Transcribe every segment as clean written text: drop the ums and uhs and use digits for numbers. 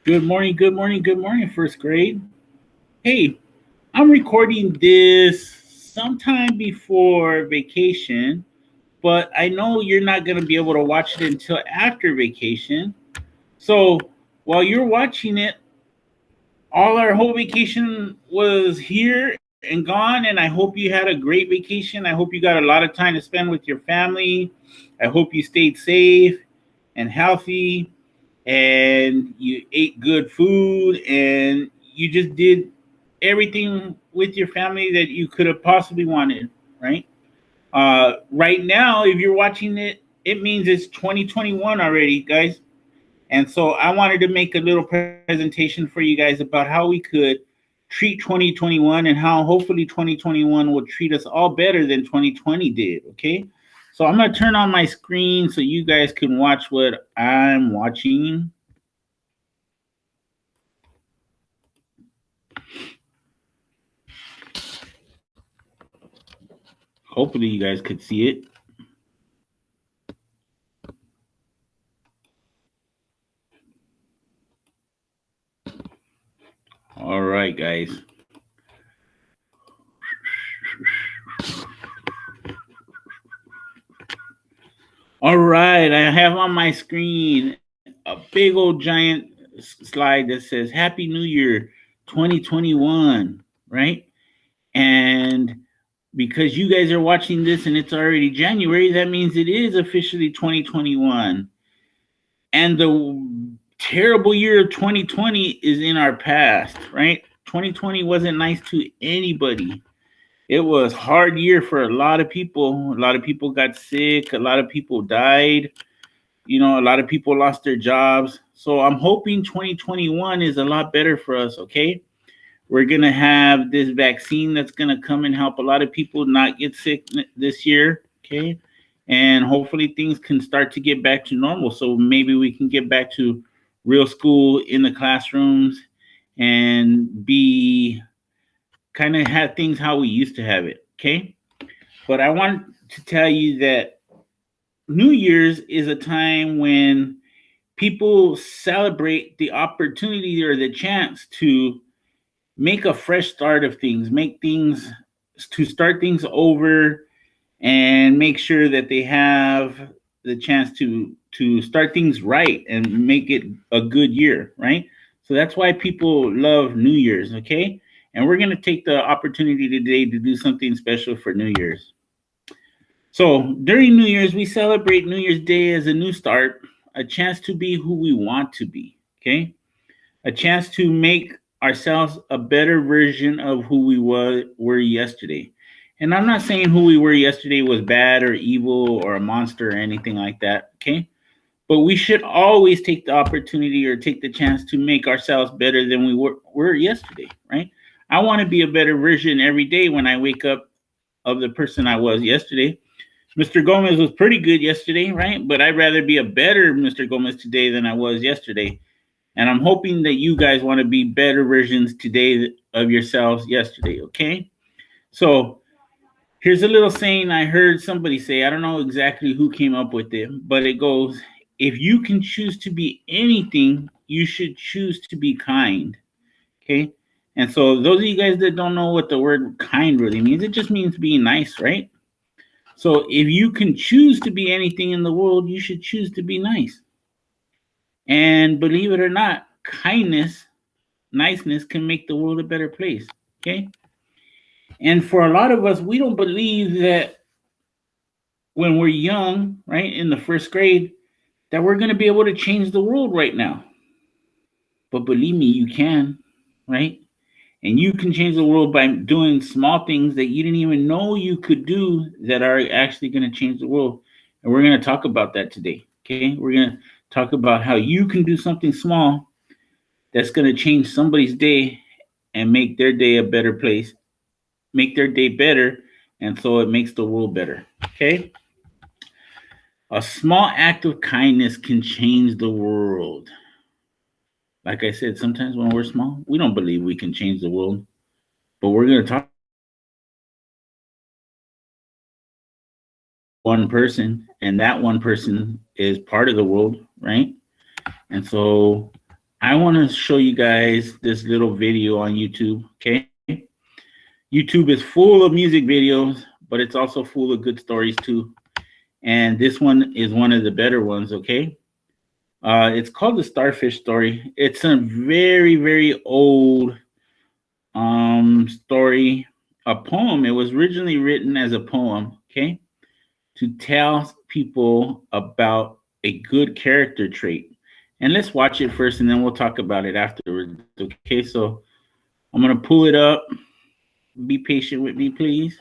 Good morning, good morning, good morning, first grade. Hey, I'm recording this sometime before vacation, but I know you're not going to be able to watch it until after vacation. So while you're watching it, all our whole vacation was here and gone, and I hope you had a great vacation. I hope you got a lot of time to spend with your family. I hope you stayed safe and healthy and you ate good food and you just did everything with your family that you could have possibly wanted, right? Right now, if you're watching it, it means it's 2021 already, guys. And so I wanted to make a little presentation for you guys about how we could treat 2021 and how hopefully 2021 will treat us all better than 2020 did, okay? So I'm going to turn on my screen so you guys can watch what I'm watching. Hopefully you guys could see it. All right, guys. All right, I have on my screen a big old giant slide that says Happy New Year 2021, right? And because you guys are watching this and it's already January, that means it is officially 2021. And the terrible year of 2020 is in our past, right? 2020 wasn't nice to anybody. It was hard year for a lot of people. A lot of people got sick, a lot of people died. You know, a lot of people lost their jobs. So I'm hoping 2021 is a lot better for us, okay? We're going to have this vaccine that's going to come and help a lot of people not get sick this year, okay? And hopefully things can start to get back to normal. So maybe we can get back to real school in the classrooms and be kind of have things how we used to have it, okay? But I want to tell you that New Year's is a time when people celebrate the opportunity or the chance to make a fresh start of things, make things to start things over and make sure that they have the chance to start things right and make it a good year, right? So that's why people love New Year's, okay? And we're going to take the opportunity today to do something special for New Year's. So during New Year's, we celebrate New Year's Day as a new start, a chance to be who we want to be, okay? A chance to make ourselves a better version of who we were yesterday. And I'm not saying who we were yesterday was bad or evil or a monster or anything like that, okay? But we should always take the opportunity or take the chance to make ourselves better than we were yesterday, right? I want to be a better version every day when I wake up of the person I was yesterday. Mr. Gomez was pretty good yesterday, right? But I'd rather be a better Mr. Gomez today than I was yesterday. And I'm hoping that you guys want to be better versions today of yourselves yesterday, okay? So here's a little saying I heard somebody say. I don't know exactly who came up with it, but it goes, if you can choose to be anything, you should choose to be kind, okay? And so those of you guys that don't know what the word kind really means, it just means being nice, right? So if you can choose to be anything in the world, you should choose to be nice. And believe it or not, kindness, niceness can make the world a better place. Okay. And for a lot of us, we don't believe that when we're young, right, in the first grade, that we're going to be able to change the world right now. But believe me, you can, right? And you can change the world by doing small things that you didn't even know you could do that are actually going to change the world. And we're going to talk about that today. Okay. We're going to talk about how you can do something small that's going to change somebody's day and make their day a better place, make their day better. And so it makes the world better. Okay. A small act of kindness can change the world. Like I said, sometimes when we're small, we don't believe we can change the world. But we're going to talk one person, and that one person is part of the world, right? And so I want to show you guys this little video on YouTube, okay? YouTube is full of music videos, but it's also full of good stories too. And this one is one of the better ones, okay? It's called the Starfish Story. It's a very, very old story, a poem. It was originally written as a poem, okay? To tell people about a good character trait. And let's watch it first and then we'll talk about it afterwards. Okay, so I'm going to pull it up. Be patient with me, please.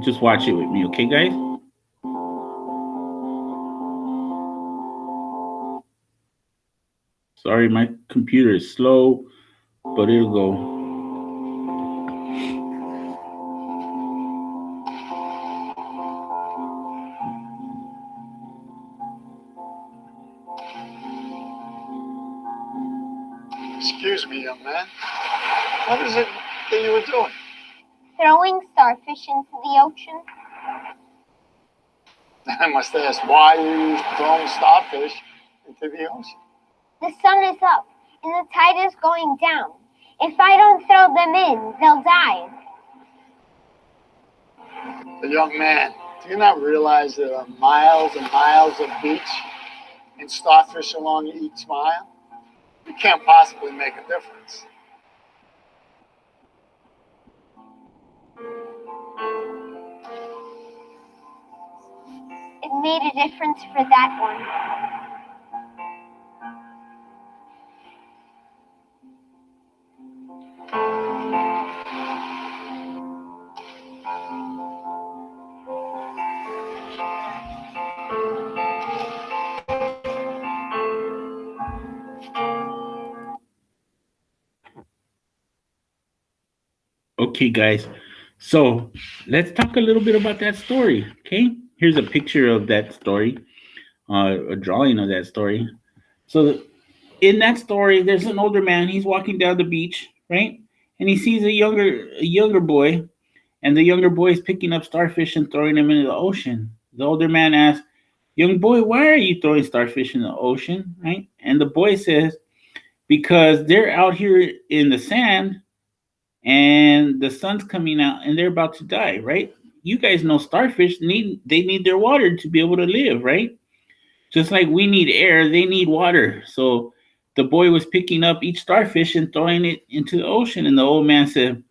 Just watch it with me, okay, guys? Sorry, my computer is slow, but it'll go. Excuse me, young man. What is it that you were doing? Throwing starfish into the ocean. I must ask, why are you throwing starfish into the ocean? The sun is up and the tide is going down. If I don't throw them in, they'll die. But young man, do you not realize there are miles and miles of beach and starfish along each mile? You can't possibly make a difference. It made a difference for that one. Okay, guys. So let's talk a little bit about that story. Okay, here's a picture of that story, a drawing of that story. So in that story, there's an older man. He's walking down the beach, right? And he sees a younger boy, and the younger boy is picking up starfish and throwing them into the ocean. The older man asks, "Young boy, why are you throwing starfish in the ocean?" Right? And the boy says, "Because they're out here in the sand and the sun's coming out and they're about to die, right? You guys know starfish need their water to be able to live, right? Just like we need air, they need water." So the boy was picking up each starfish and throwing it into the ocean, and the old man said,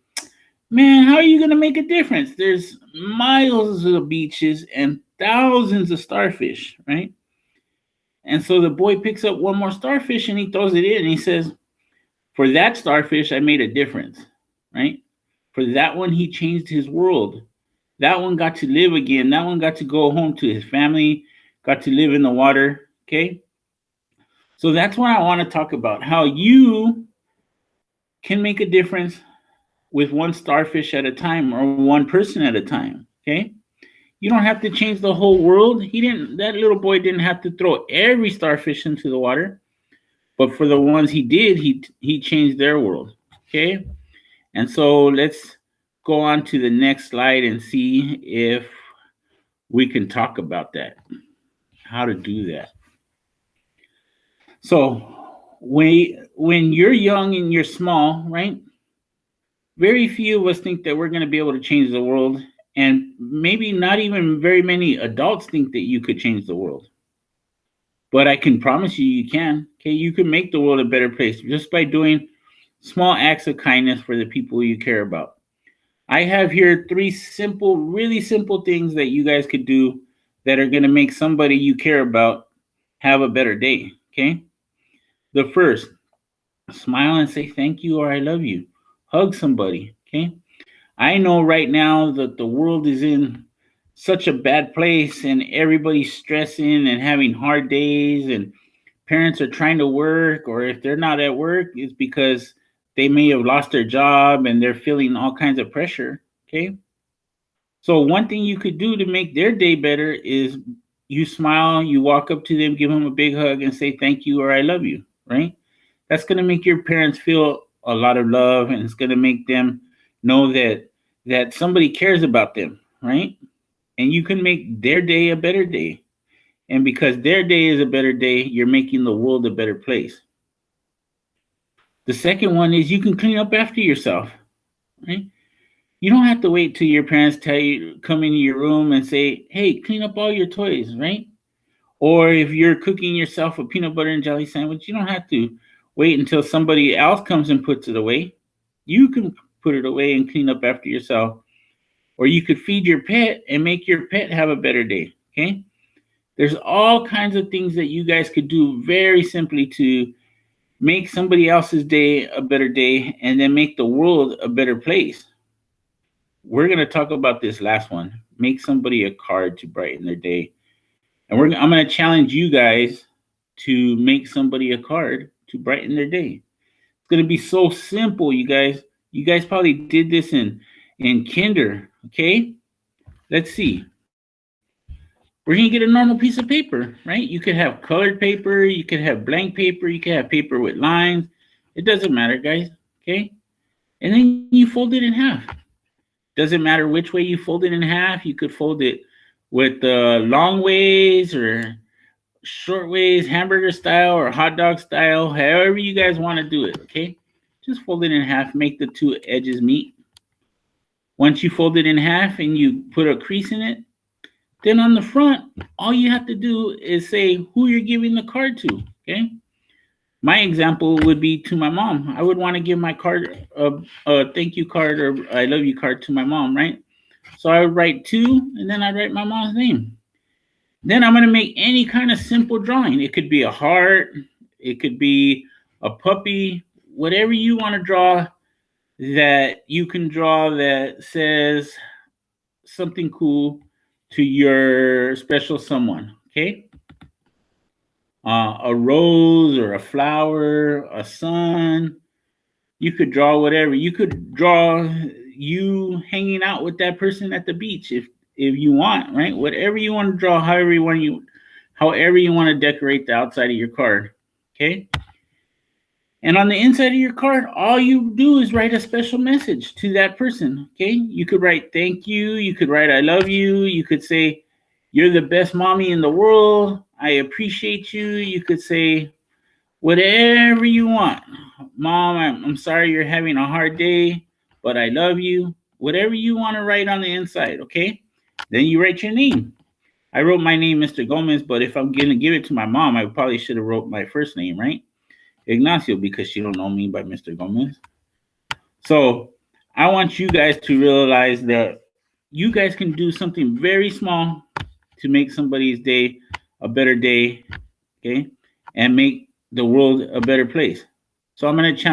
"Man, how are you gonna make a difference? There's miles of beaches and thousands of starfish, right?" And so the boy picks up one more starfish and he throws it in and he says, "For that starfish, I made a difference, right? For that one, he changed his world. That one got to live again. That one got to go home to his family, got to live in the water." Okay. So that's what I want to talk about, how you can make a difference with one starfish at a time or one person at a time. Okay. You don't have to change the whole world. That little boy didn't have to throw every starfish into the water, but for the ones he did, he changed their world. Okay. And so let's go on to the next slide and see if we can talk about that, how to do that. So when you're young and you're small, right? Very few of us think that we're going to be able to change the world, and maybe not even very many adults think that you could change the world. But I can promise you can. Okay, you can make the world a better place just by doing small acts of kindness for the people you care about. I have here three simple, really simple things that you guys could do that are going to make somebody you care about have a better day. Okay. The first, smile and say thank you or I love you. Hug somebody. Okay. I know right now that the world is in such a bad place and everybody's stressing and having hard days, and parents are trying to work, or if they're not at work, it's because they may have lost their job and they're feeling all kinds of pressure. Okay. So one thing you could do to make their day better is you smile, you walk up to them, give them a big hug and say thank you or I love you, right? That's going to make your parents feel a lot of love, and it's going to make them know that somebody cares about them, right? And you can make their day a better day. And because their day is a better day, you're making the world a better place. The second one is you can clean up after yourself, right? You don't have to wait till your parents tell you, come into your room and say, hey, clean up all your toys, right? Or if you're cooking yourself a peanut butter and jelly sandwich, you don't have to wait until somebody else comes and puts it away. You can put it away and clean up after yourself. Or you could feed your pet and make your pet have a better day, okay? There's all kinds of things that you guys could do very simply to make somebody else's day a better day and then make the world a better place. We're going to talk about this last one. Make somebody a card to brighten their day. And I'm going to challenge you guys to make somebody a card to brighten their day. It's going to be so simple, you guys. You guys probably did this in kinder, okay? Let's see. We're going to get a normal piece of paper, right? You could have colored paper, you could have blank paper, you could have paper with lines. It doesn't matter, guys, okay? And then you fold it in half. Doesn't matter which way you fold it in half. You could fold it with long ways or short ways, hamburger style or hot dog style, however you guys want to do it, okay? Just fold it in half, make the two edges meet. Once you fold it in half and you put a crease in it, then on the front, all you have to do is say who you're giving the card to, okay? My example would be to my mom. I would want to give my card, a thank you card or I love you card to my mom, right? So I would write to, and then I'd write my mom's name. Then I'm going to make any kind of simple drawing. It could be a heart. It could be a puppy. Whatever you want to draw that you can draw that says something cool to your special someone, okay? A rose or a flower, a sun. You could draw whatever. You could draw you hanging out with that person at the beach if you want, right? Whatever you want to draw, however you want to decorate the outside of your card, okay? And on the inside of your card, all you do is write a special message to that person, okay? You could write thank you. You could write I love you. You could say you're the best mommy in the world. I appreciate you. You could say whatever you want. Mom, I'm sorry you're having a hard day, but I love you. Whatever you want to write on the inside, okay? Then you write your name. I wrote my name, Mr. Gomez, but if I'm going to give it to my mom, I probably should have wrote my first name, right? Ignacio, because she don't know me by Mr. Gomez. So I want you guys to realize that you guys can do something very small to make somebody's day a better day, okay? And make the world a better place. So I'm going to challenge